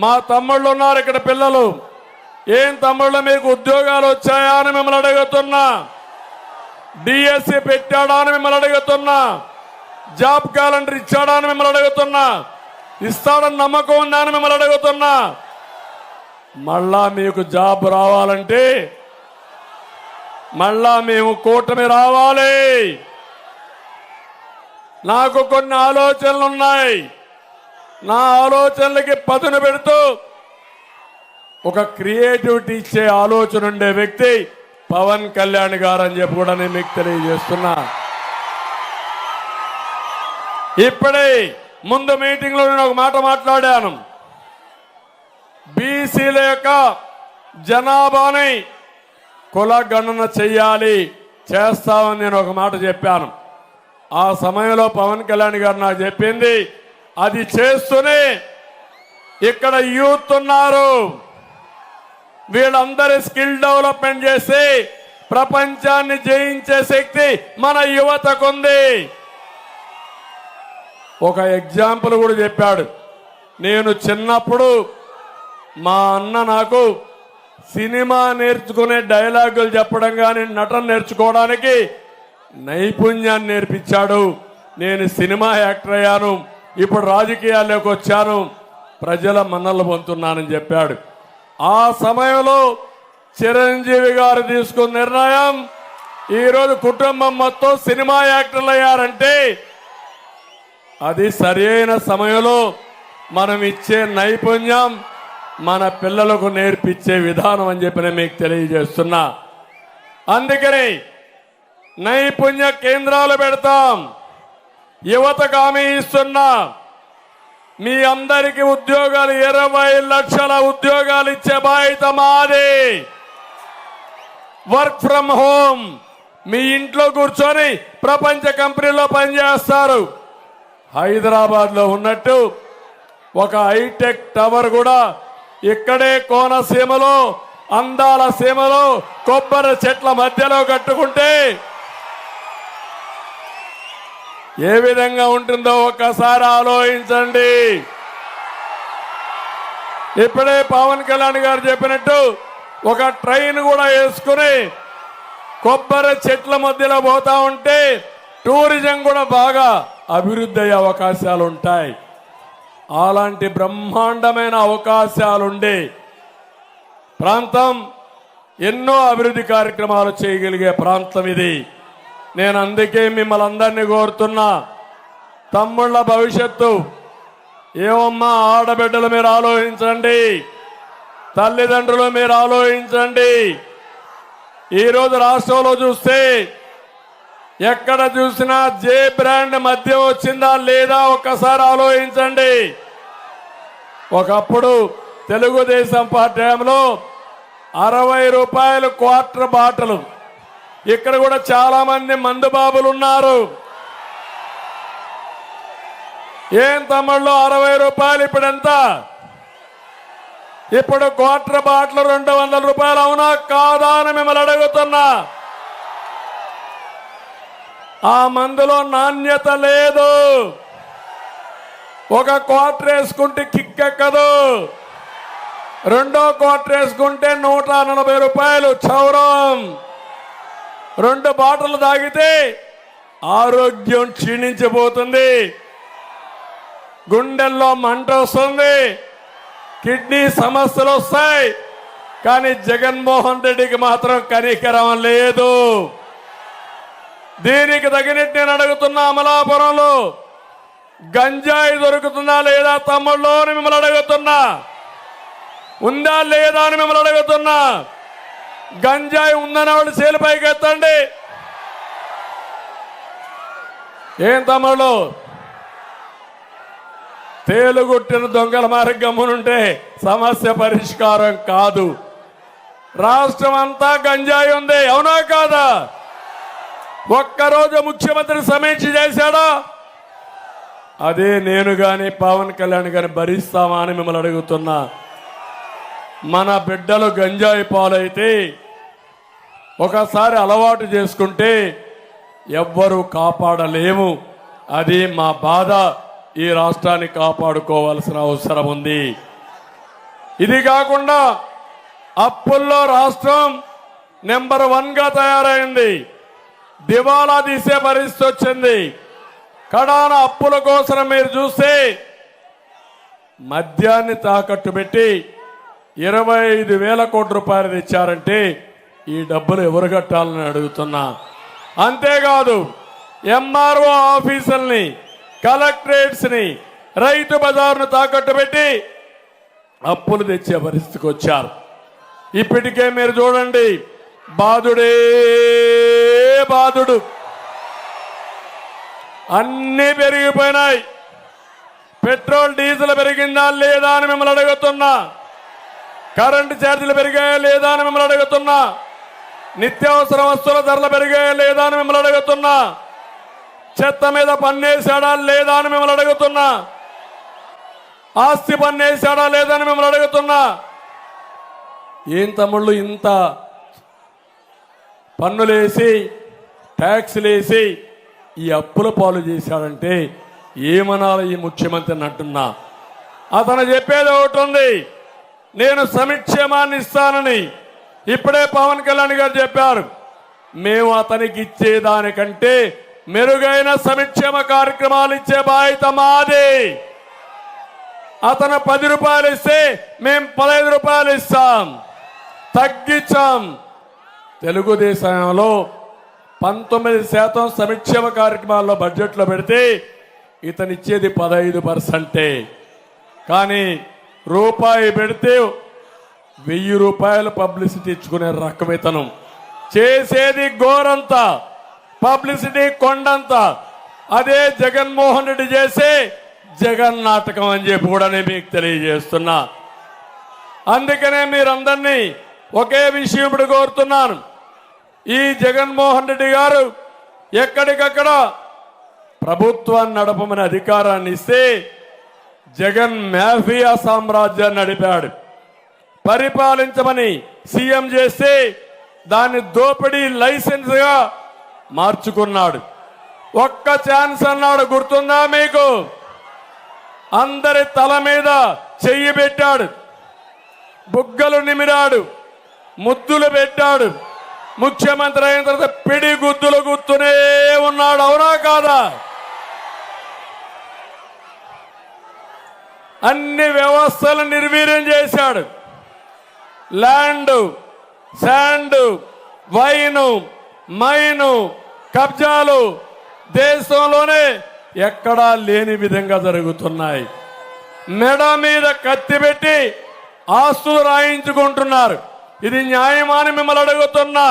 మా తమ్ముళ్ళు ఉన్నారు ఇక్కడ పిల్లలు. ఏం తమ్ముళ్ళు మీకు ఉద్యోగాలు వచ్చాయా అని మిమ్మల్ని అడుగుతున్నా. డిఎస్సి పెట్టాడా అని మిమ్మల్ని అడుగుతున్నా. జాబ్ క్యాలెండర్ ఇచ్చాడా అని మిమ్మల్ని అడుగుతున్నా. ఇస్తాడని నమ్మకం ఉందా అని మిమ్మల్ని అడుగుతున్నా. మళ్ళా మీకు జాబ్ రావాలంటే మళ్ళా మేము కూటమి రావాలి. నాకు కొన్ని ఆలోచనలు ఉన్నాయి. నా ఆలోచనలకి పదును పెడుతూ ఒక క్రియేటివిటీ ఇచ్చే ఆలోచన ఉండే వ్యక్తి పవన్ కళ్యాణ్ గారు అని చెప్పి కూడా నేను మీకు తెలియజేస్తున్నా. ఇప్పుడే ముందు మీటింగ్లో నేను ఒక మాట మాట్లాడాను. బీసీల యొక్క జనాభాని కులగణన చెయ్యాలి, చేస్తామని నేను ఒక మాట చెప్పాను. ఆ సమయంలో పవన్ కళ్యాణ్ గారు నాకు చెప్పింది, అది చేస్తూనే ఇక్కడ యూత్ ఉన్నారు, వీళ్ళందరి స్కిల్ డెవలప్మెంట్ చేసి ప్రపంచాన్ని జయించే శక్తి మన యువతకుంది. ఒక ఎగ్జాంపుల్ కూడా చెప్పాడు. నేను చిన్నప్పుడు మా అన్న నాకు సినిమా నేర్చుకునే డైలాగులు చెప్పడం కానీ నటన నేర్చుకోవడానికి నైపుణ్యాన్ని నేర్పించాడు. నేను సినిమా యాక్టర్ అయ్యాను, ఇప్పుడు రాజకీయాల్లోకి వచ్చాను, ప్రజల మన్నలు పొందుతున్నానని చెప్పాడు. ఆ సమయంలో చిరంజీవి గారు తీసుకున్న నిర్ణయం ఈరోజు కుటుంబం మొత్తం సినిమా యాక్టర్లు అయ్యారంటే అది సరైన సమయంలో మనం ఇచ్చే నైపుణ్యం మన పిల్లలకు నేర్పించే విధానం అని చెప్పి నేను మీకు తెలియజేస్తున్నా. అందుకని నైపుణ్య కేంద్రాలు పెడతాం. యువతకు హామీ ఇస్తున్నా, మీ అందరికీ ఉద్యోగాలు 20 లక్షల ఉద్యోగాలు ఇచ్చే బాధ్యత మాది. వర్క్ ఫ్రమ్ హోమ్, మీ ఇంట్లో కూర్చొని ప్రపంచ కంపెనీలో పనిచేస్తారు. హైదరాబాద్ లో ఉన్నట్టు ఒక హైటెక్ టవర్ కూడా ఇక్కడే కోనసీమలో, అందాల సీమలో కొబ్బరి చెట్ల మధ్యలో కట్టుకుంటే ఏ విధంగా ఉంటుందో ఒక్కసారి ఆలోచించండి. ఇప్పుడే పవన్ కళ్యాణ్ గారు చెప్పినట్టు ఒక ట్రైన్ కూడా వేసుకుని కొబ్బరి చెట్ల మధ్యలో పోతా ఉంటే టూరిజం కూడా బాగా అభివృద్ధి అయ్యే అవకాశాలు ఉంటాయి. అలాంటి బ్రహ్మాండమైన అవకాశాలుండే ప్రాంతం, ఎన్నో అభివృద్ధి కార్యక్రమాలు చేయగలిగే ప్రాంతం ఇది. నేను అందుకే మిమ్మల్ని అందరినీ కోరుతున్నా, తమ్ముళ్ళ భవిష్యత్తు ఏమమ్మా, ఆడబిడ్డలు మీరు ఆలోచించండి, తల్లిదండ్రులు మీరు ఆలోచించండి. ఈరోజు రాష్ట్రంలో చూస్తే ఎక్కడ చూసినా జే బ్రాండ్ మద్యం వచ్చిందా లేదా ఒక్కసారి ఆలోచించండి. ఒకప్పుడు తెలుగుదేశం పార్టీ టైంలో 60 రూపాయలు క్వార్టర్ బాటలు. ఇక్కడ కూడా చాలా మంది మందు బాబులు ఉన్నారు. ఏం తమ్ముళ్ళు 60 రూపాయలు ఇప్పుడు ఎంత? ఇప్పుడు క్వార్టర్ బాటలు 200 రూపాయలు. అవునా కాదా అని మిమ్మల్ని అడుగుతున్నా. ఆ మందులో నాణ్యత లేదు. ఒక క్వార్టర్ వేసుకుంటే కిక్ ఎక్కదు, రెండో క్వార్టర్ వేసుకుంటే 140 రూపాయలు చౌరం. 2 బాటలు తాగితే ఆరోగ్యం క్షీణించిపోతుంది, గుండెల్లో మంట వస్తుంది, కిడ్నీ సమస్యలు వస్తాయి. కానీ జగన్మోహన్ రెడ్డికి మాత్రం కనికరం లేదు. దీనికి తగినట్టు నేను అడుగుతున్నా, అమలాపురంలో గంజాయి దొరుకుతుందా లేదా తమ్ముళ్ళు అని మిమ్మల్ని అడుగుతున్నా. ఉందా లేదా అని మిమ్మల్ని అడుగుతున్నా. గంజాయి ఉందని వాళ్ళు చేలిపైకి ఎత్తండి. ఏం తమ్ముళ్ళు, తేలుగుట్టిన దొంగల మార్గమునుంటే సమస్య పరిష్కారం కాదు. రాష్ట్రం అంతా గంజాయి ఉంది, అవునా కాదా? ఒక్కరోజు ముఖ్యమంత్రి సమీక్ష చేశాడా? అదే నేను గాని పవన్ కళ్యాణ్ గారిని భరిస్తామా అని మిమ్మల్ని అడుగుతున్నా. మన బిడ్డలు గంజాయి పాలైతే ఒకసారి అలవాటు చేసుకుంటే ఎవ్వరూ కాపాడలేము. అది మా బాధ. ఈ రాష్ట్రాన్ని కాపాడుకోవాల్సిన అవసరం ఉంది. ఇది కాకుండా అప్పుల్లో రాష్ట్రం నెంబర్ 1గా తయారైంది. దివాలా తీసే పరిస్థితి వచ్చింది. కడాన అప్పుల కోసం మీరు చూస్తే మద్యాన్ని తాకట్టు పెట్టి 25,000 కోట్ల రూపాయలు తెచ్చారంటే ఈ డబ్బులు ఎవరు కట్టాలని అడుగుతున్నా. అంతేకాదు ఎంఆర్ఓ ఆఫీసుల్ని, కలెక్టరేట్స్ ని, రైతు బజార్ను తాకట్టు పెట్టి అప్పులు తెచ్చే పరిస్థితికి వచ్చారు. ఇప్పటికే మీరు చూడండి, బాధుడే బాధుడు, అన్నీ పెరిగిపోయినాయి. పెట్రోల్ డీజిల్ పెరిగిందా లేదా అని మిమ్మల్ని అడుగుతున్నా. కరెంటు ఛార్జీలు పెరిగాయా లేదా అని మిమ్మల్ని అడుగుతున్నా. నిత్యావసర వస్తువుల ధరలు పెరిగాయా లేదా అని మిమ్మల్ని అడుగుతున్నా. చెత్త మీద పన్నేసాడా లేదా అని మిమ్మల్ని అడుగుతున్నా. ఆస్తి పన్నేసాడా లేదా అని మిమ్మల్ని అడుగుతున్నా. ఏం తమ్ముళ్ళు ఇంత పన్నులేసి ట్యాక్సులేసి ఈ అప్పుల పాలు చేశాడంటే ఏమనాలి ఈ ముఖ్యమంత్రిని అంటున్నా. అతను చెప్పేది ఒకటి ఉంది, నేను సంక్షేమాన్ని ఇస్తానని. ఇప్పుడే పవన్ కళ్యాణ్ గారు చెప్పారు, మేము అతనికి ఇచ్చేదానికంటే మెరుగైన సంక్షేమ కార్యక్రమాలు ఇచ్చే బాధ్యత మాది. అతను 10 రూపాయలు ఇస్తే మేము 15 రూపాయలు ఇస్తాం, తగ్గించాం. తెలుగుదేశంలో 19% సంక్షేమ కార్యక్రమాల్లో బడ్జెట్లో పెడితే ఇతను ఇచ్చేది 15%. కానీ రూపాయి పెడితే 1000 రూపాయలు పబ్లిసిటీ ఇచ్చుకునే రకం ఇతను. చేసేది గోరంత, పబ్లిసిటీ కొండంత. అదే జగన్మోహన్ రెడ్డి చేసే జగన్ నాటకం అని చెప్పి కూడా నేను మీకు తెలియజేస్తున్నా. అందుకనే మీరందరినీ ఒకే విషయం ఇప్పుడు కోరుతున్నాను. ఈ జగన్మోహన్ రెడ్డి గారు ఎక్కడికక్కడ ప్రభుత్వాన్ని నడపమని అధికారాన్ని ఇస్తే జగన్ మాఫియా సామ్రాజ్యాన్ని నడిపాడు. పరిపాలించమని సీఎం చేస్తే దాన్ని దోపిడీ లైసెన్స్ గా మార్చుకున్నాడు. ఒక్క ఛాన్స్ అన్నాడు, గుర్తుందా మీకు? అందరి తల మీద చెయ్యి పెట్టాడు, బుగ్గలు నిమిరాడు, ముద్దులు పెట్టాడు. ముఖ్యమంత్రి అయిన తర్వాత పిడి గుద్దులు గుర్తునే ఉన్నాడు. అవునా కాదా? అన్ని వ్యవస్థలు నిర్వీర్యం చేశాడు. ల్యాండ్, శాండ్, వైను, మైను, కబ్జాలు దేశంలోనే ఎక్కడా లేని విధంగా జరుగుతున్నాయి. మెడ మీద కత్తి పెట్టి ఆస్తులు రాయించుకుంటున్నారు. ఇది న్యాయమాని మిమ్మల్ని అడుగుతున్నా.